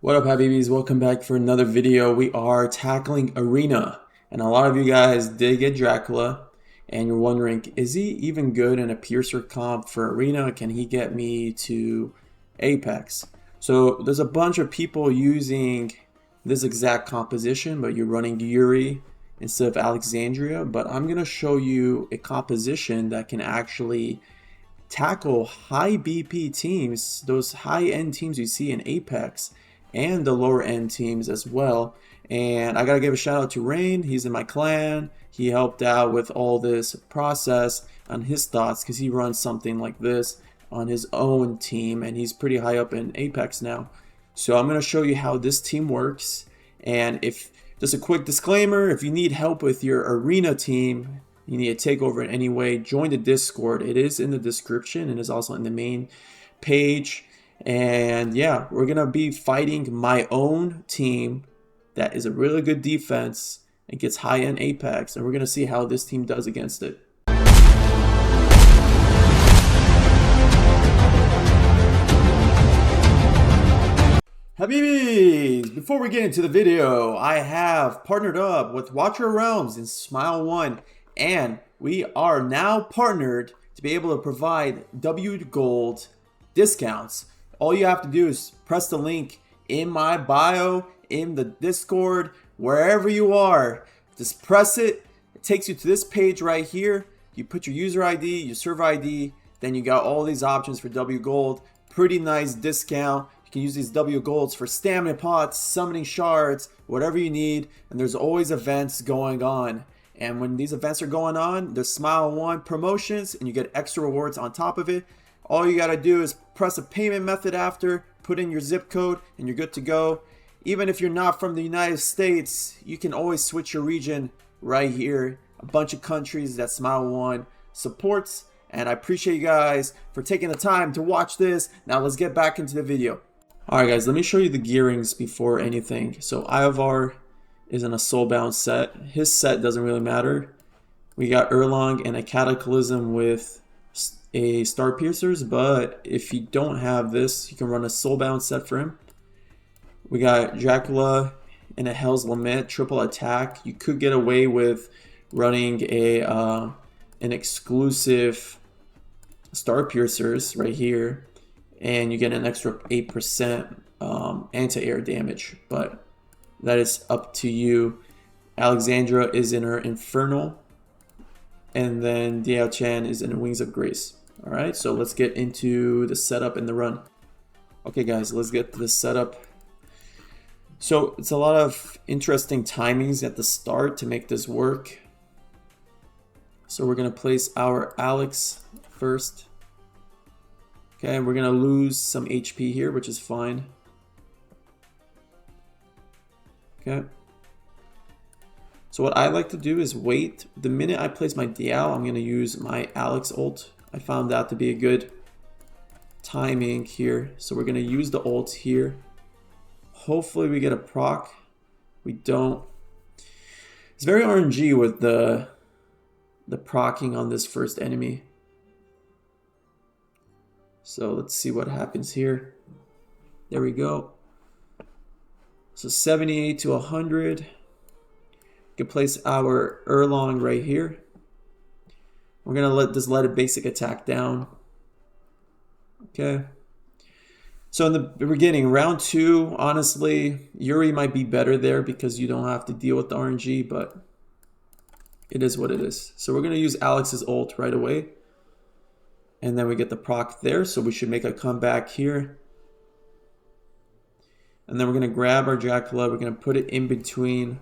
What up, Habibis? Welcome back for another video. We are tackling Arena, and a lot of you guys did get Dracula, and you're wondering, is he even good in a Piercer comp for Arena? Can he get me to Apex? So there's a bunch of people using this exact composition, but you're running Yuri instead of Alexandria. But I'm gonna show you a composition that can actually tackle high BP teams, those high-end teams you see in Apex, and the lower end teams as well. And I gotta give a shout out to Rain. He's in my clan. He helped out with all this process on his thoughts because he runs something like this on his own team, and he's pretty high up in Apex now. So I'm gonna show you how this team works. And if just a quick disclaimer, if you need help with your Arena team, you need to take over in any way, join the Discord. It is in the description and is also in the main page. And yeah, we're gonna be fighting my own team that is a really good defense and gets high-end Apex, and we're gonna see how this team does against it. Habibis, before we get into the video, I have partnered up with Watcher of Realms in Smile 1, and we are now partnered to be able to provide W Gold discounts. All you have to do is press the link in my bio, in the Discord, wherever you are. Just press it. It takes you to this page right here. You put your user ID, your server ID, then you got all these options for W Gold. Pretty nice discount. You can use these W Golds for stamina pots, summoning shards, whatever you need. And there's always events going on. And when these events are going on, there's Smile 1 promotions, and you get extra rewards on top of it. All you gotta do is press a payment method after, put in your zip code, and you're good to go. Even if you're not from the United States, you can always switch your region right here. A bunch of countries that Smile 1 supports, and I appreciate you guys for taking the time to watch this. Now let's get back into the video. Alright guys, let me show you the gearings before anything. So Ivar is in a soulbound set. His set doesn't really matter. We got Erlang and a Cataclysm with a Star Piercers, but if you don't have this, you can run a soulbound set for him. We got Dracula and a Hell's Lament triple attack. You could get away with running an exclusive Star Piercers right here, and you get an extra 8% anti-air damage, but that is up to you. Alexandra is in her Infernal, and then Diao Chan is in Wings of Grace. Alright, so let's get into the setup and the run. Okay guys, let's get to the setup. So it's a lot of interesting timings at the start to make this work. So we're going to place our Alex first. Okay, we're going to lose some HP here, which is fine. Okay. So what I like to do is wait. The minute I place my Diao, I'm going to use my Alex ult. I found that to be a good timing here. So we're going to use the ult here. Hopefully we get a proc. We don't. It's very RNG with the procking on this first enemy. So let's see what happens here. There we go. So 78 to 100. We can place our Erlang right here. We're gonna just let a basic attack down. Okay. So in the beginning, round 2, honestly, Yuri might be better there because you don't have to deal with the RNG, but it is what it is. So we're gonna use Alex's ult right away. And then we get the proc there, so we should make a comeback here. And then we're gonna grab our Dracula, we're gonna put it in between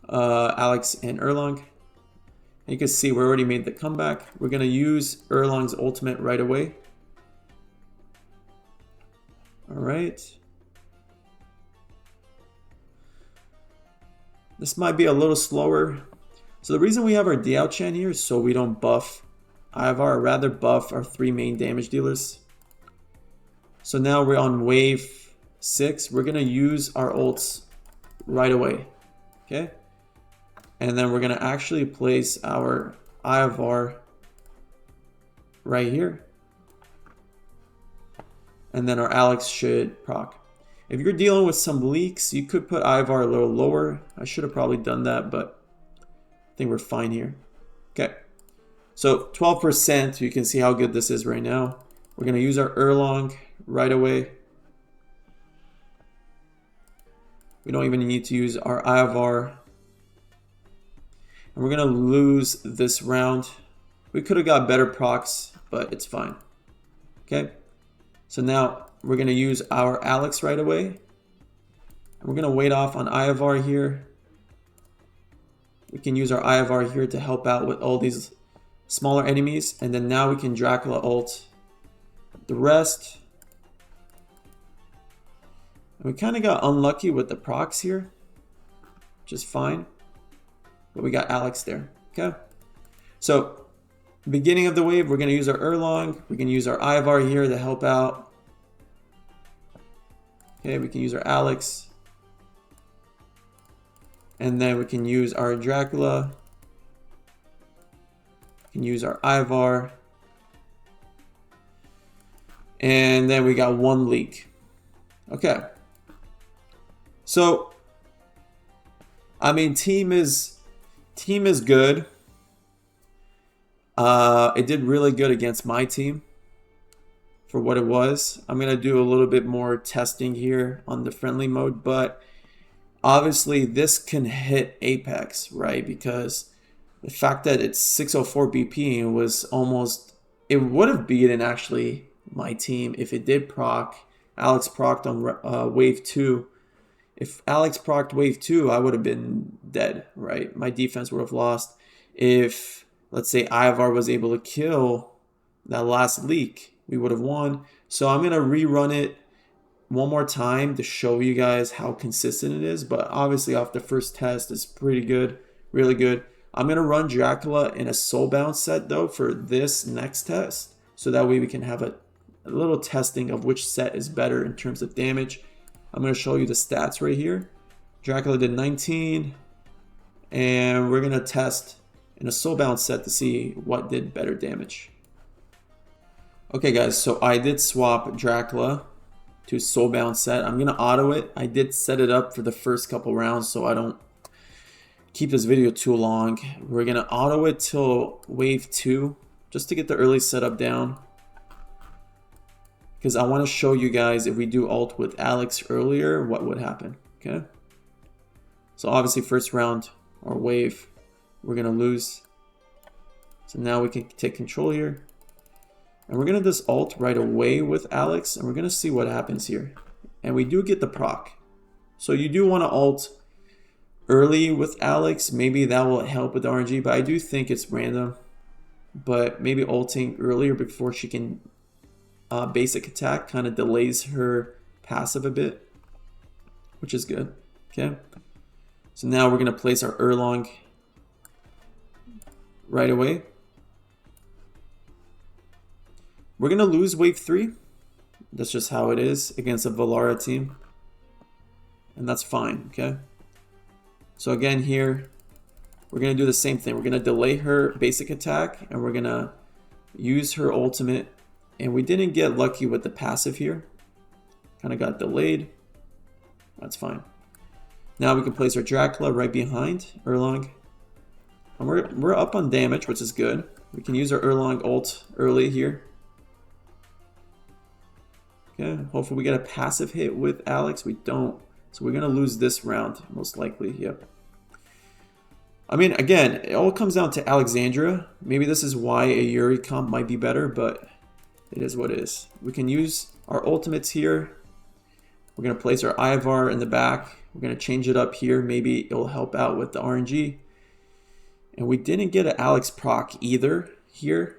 Alex and Erlang. You can see we already made the comeback. We're going to use Erlang's ultimate right away. Alright. This might be a little slower. So the reason we have our Diao Chan here is so we don't buff Ivar, rather buff our 3 main damage dealers. So now we're on wave 6. We're going to use our ults right away. Okay. And then we're going to actually place our Ivar right here. And then our Alex should proc. If you're dealing with some leaks, you could put Ivar a little lower. I should have probably done that, but I think we're fine here. Okay. So 12%, you can see how good this is right now. We're going to use our Erlong right away. We don't even need to use our Ivar. And we're going to lose this round. We could have got better procs, but it's fine. Okay. So now we're going to use our Alex right away. And we're going to wait off on Ivar here. We can use our Ivar here to help out with all these smaller enemies. And then now we can Dracula ult the rest. And we kind of got unlucky with the procs here. Which is fine. But we got Alex there. Okay. So beginning of the wave, we're going to use our Erlong. We can use our Ivar here to help out. Okay, we can use our Alex. And then we can use our Dracula. We can use our Ivar. And then we got one leak. Okay. So, I mean, team is good. It did really good against my team for what it was. I'm going to do a little bit more testing here on the friendly mode, but obviously this can hit Apex, right? Because the fact that it's 604 BP was almost, it would have beaten actually my team if it did proc. Alex procced on wave 2. If Alex procced wave 2, I would have been dead, right? My defense would have lost. If, let's say, Ivar was able to kill that last leak, we would have won. So I'm going to rerun it one more time to show you guys how consistent it is. But obviously off the first test, it's pretty good, really good. I'm going to run Dracula in a soulbound set though for this next test. So that way we can have a little testing of which set is better in terms of damage. I'm going to show you the stats right here. Dracula did 19. And we're going to test in a soulbound set to see what did better damage. Okay guys, so I did swap Dracula to soulbound set. I'm going to auto it. I did set it up for the first couple rounds so I don't keep this video too long. We're going to auto it till wave 2 just to get the early setup down. Because I want to show you guys if we do ult with Alex earlier, what would happen. Okay. So obviously first round or wave, we're going to lose. So now we can take control here. And we're going to just ult right away with Alex. And we're going to see what happens here. And we do get the proc. So you do want to ult early with Alex. Maybe that will help with the RNG. But I do think it's random. But maybe ulting earlier before she can basic attack kind of delays her passive a bit. Which is good. Okay. So now we're going to place our Erlong right away. We're going to lose wave 3. That's just how it is against a Valara team. And that's fine, okay? So again here, we're going to do the same thing. We're going to delay her basic attack and we're going to use her ultimate. And we didn't get lucky with the passive here. Kind of got delayed. That's fine. Now we can place our Dracula right behind Erlong. And we're up on damage, which is good. We can use our Erlong ult early here. Okay, hopefully we get a passive hit with Alex. We don't. So we're going to lose this round, most likely. Yep. I mean, again, it all comes down to Alexandria. Maybe this is why a Yuri comp might be better, but it is what it is. We can use our ultimates here. We're going to place our Ivar in the back. We're going to change it up here. Maybe it'll help out with the RNG. And we didn't get an Alex proc either here.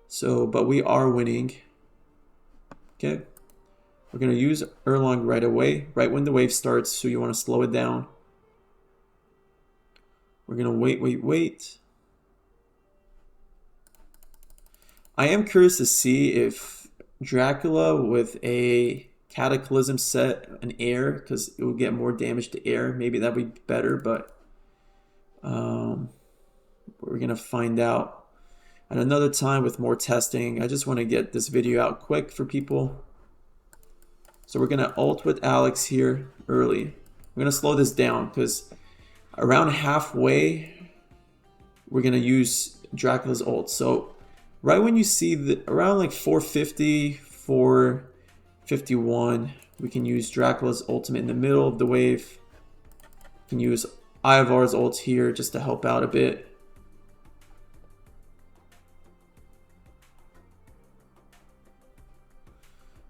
So, but we are winning. Okay. We're going to use Erlong right away, right when the wave starts. So you want to slow it down. We're going to wait. I am curious to see if Dracula with a Cataclysm set an air, because it will get more damage to air. Maybe that would be better, but we're going to find out. at another time with more testing. I just want to get this video out quick for people. So we're going to ult with Alex here early. We're going to slow this down because around halfway, we're going to use Dracula's ult. So right when you see around like 450, 451, we can use Dracula's ultimate in the middle of the wave. We can use Ivar's ult here just to help out a bit.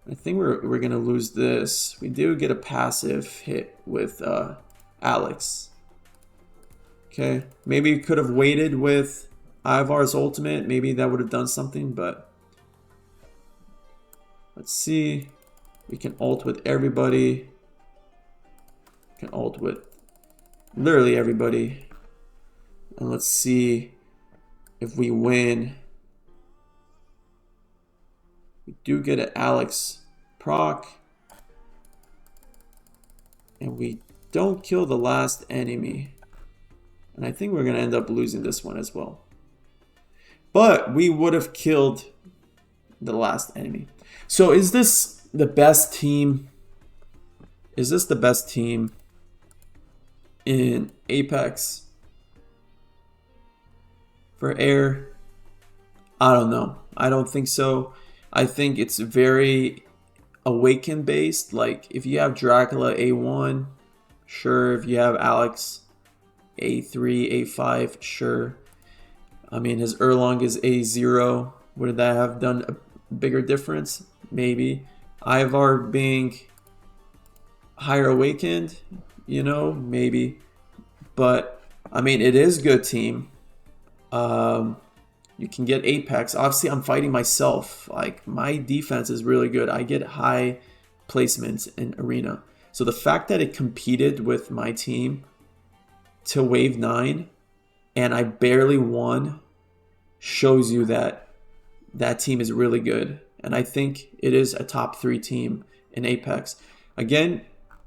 I think we're gonna lose this. We do get a passive hit with Alex. Okay, maybe we could have waited with Ivar's ultimate. Maybe that would have done something, but let's see. We can ult with everybody. We can ult with literally everybody. And let's see if we win. We do get an Alex proc. And we don't kill the last enemy. And I think we're going to end up losing this one as well. But we would have killed the last enemy. So is this the best team? Is this the best team in Apex for air? I don't know. I don't think so. I think it's very Awaken based. Like if you have Dracula A1, sure. If you have Alex A3, A5, sure. I mean, his Erlang is A0. Would that have done a bigger difference? Maybe. Ivar being higher awakened, you know, maybe. But I mean, it is good team. You can get Apex. Obviously, I'm fighting myself. Like, my defense is really good. I get high placements in Arena. So the fact that it competed with my team to Wave 9 and I barely won shows you that that team is really good. And I think it is a top 3 team in Apex. Again,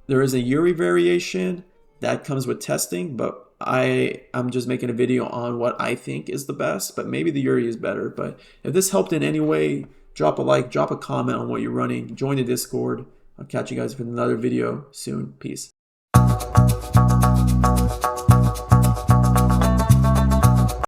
there is a Yuri variation that comes with testing, but I'm just making a video on what I think is the best, but maybe the Yuri is better. But if this helped in any way, drop a like, drop a comment on what you're running, join the Discord. I'll catch you guys with another video soon. Peace.